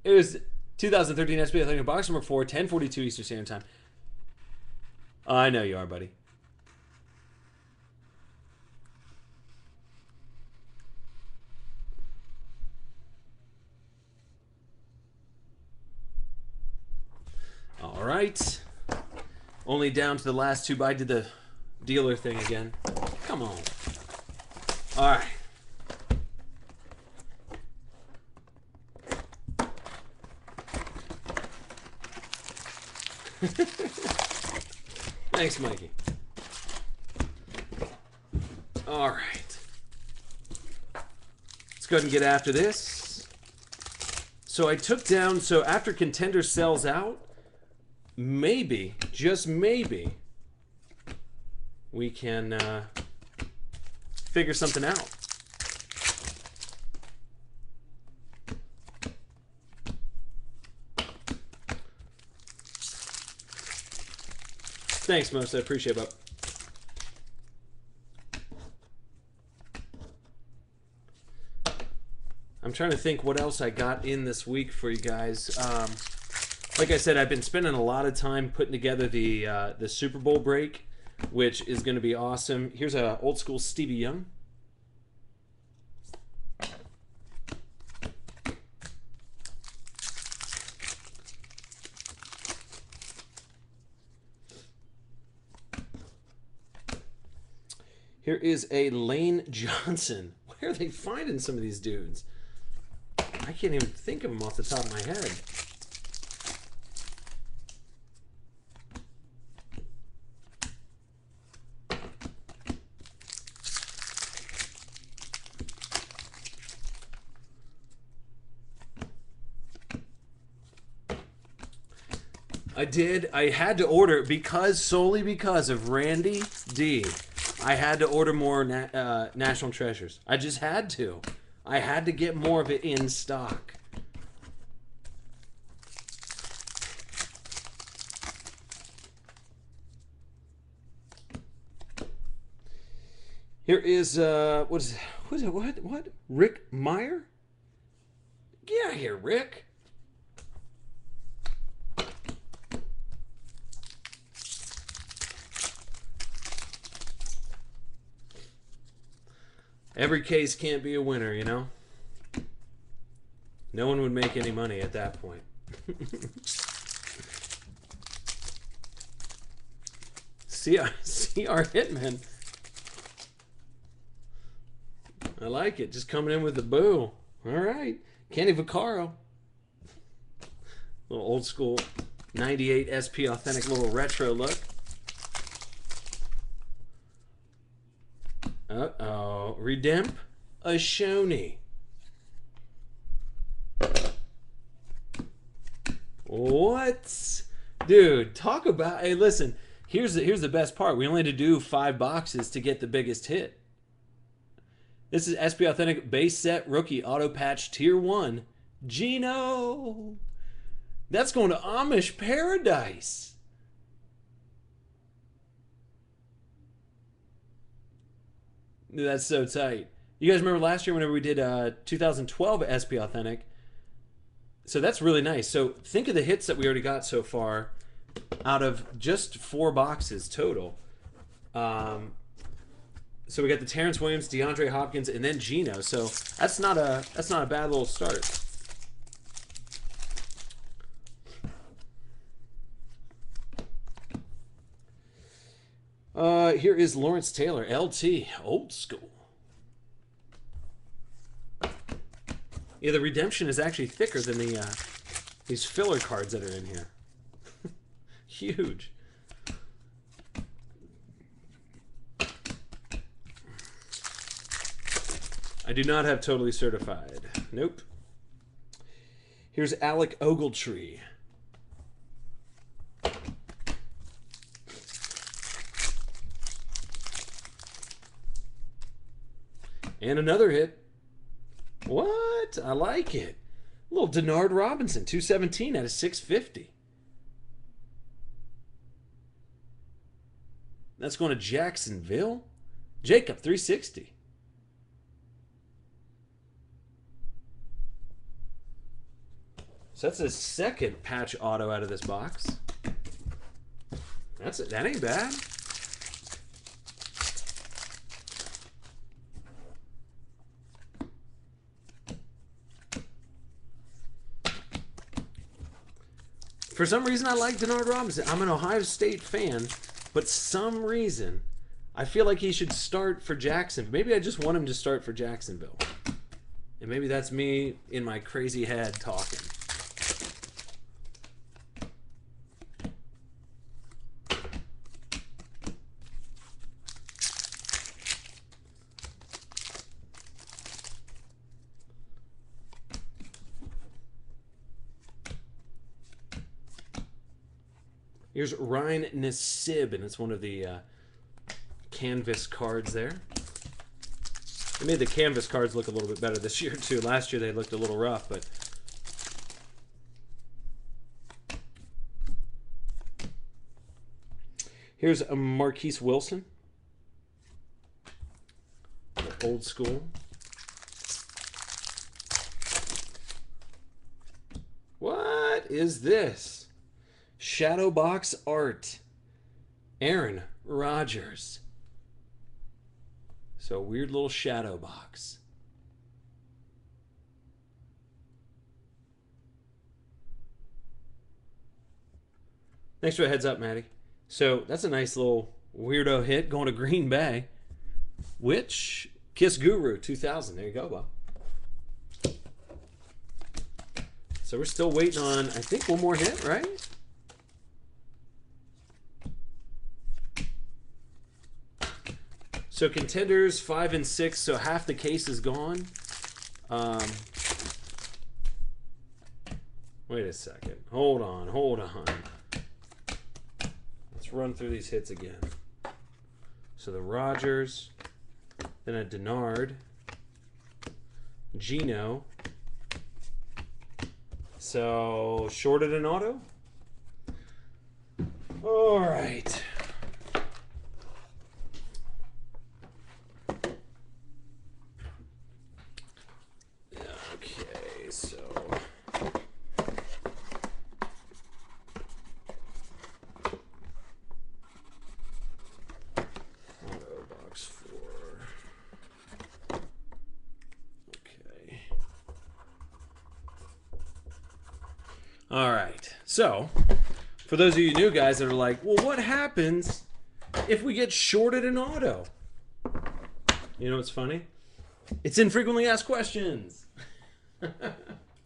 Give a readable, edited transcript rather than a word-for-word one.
It was 2013 SB Athletic Box number 4, 10:42 Eastern Standard Time. I know you are, buddy. All right. Only down to the last two. I did the dealer thing again. Come on. All right. Thanks, Mikey. All right. Let's go ahead and get after this. So I took down, so after Contender sells out, maybe, just maybe, we can figure something out. Thanks, Most. I appreciate it. I'm trying to think what else I got in this week for you guys. Like I said, I've been spending a lot of time putting together the Super Bowl break, which is going to be awesome. Here's a old school Stevie Young. Here is a Lane Johnson. Where are they finding some of these dudes? I can't even think of them off the top of my head. I had to order solely because of Randy D. I had to order more National Treasures. I just had to. I had to get more of it in stock. Here is what? Rick Meyer? Get out of here, Rick. Every case can't be a winner, you know? No one would make any money at that point. CR Hitman. I like it. Just coming in with the boo. All right. Kenny Vaccaro. Little old school 98 SP authentic little retro look. Uh-oh. Redemp a Shoney. What? Dude, talk about... Hey, listen. Here's the best part. We only had to do 5 boxes to get the biggest hit. This is SP Authentic Base Set Rookie Auto Patch Tier 1. Gino. That's going to Amish Paradise. Dude, that's so tight. You guys remember last year whenever we did 2012 SP Authentic? So that's really nice. So think of the hits that we already got so far out of just 4 boxes total. So we got the Terrence Williams, DeAndre Hopkins, and then Geno. So that's not a bad little start. Here is Lawrence Taylor, LT, old school. Yeah, the redemption is actually thicker than these filler cards that are in here. Huge. I do not have totally certified. Nope. Here's Alec Ogletree. And another hit. What? I like it. A little Denard Robinson, 217 out of 650. That's going to Jacksonville. Jacob, 360. So that's his second patch auto out of this box. That ain't bad. For some reason, I like Denard Robinson. I'm an Ohio State fan, but some reason, I feel like he should start for Jackson. Maybe I just want him to start for Jacksonville. And maybe that's me in my crazy head talking. Here's Ryan Nassib, and it's one of the canvas cards there. They made the canvas cards look a little bit better this year, too. Last year they looked a little rough, but... Here's a Marquise Wilson. Old school. What is this? Shadow box art. Aaron Rodgers. So weird little shadow box. Thanks for the heads up, Maddie. So that's a nice little weirdo hit going to Green Bay. Which Kiss Guru 2000. There you go, Bob. So we're still waiting on, I think, one more hit, right? So contenders 5 and 6, so half the case is gone. Wait a second. Hold on. Let's run through these hits again. So the Rodgers, then a Denard, Geno. So shorted an auto. All right. Okay, so auto box 4. Okay. All right. So, for those of you new guys that are like, well, what happens if we get shorted an auto? You know what's funny? It's infrequently asked questions.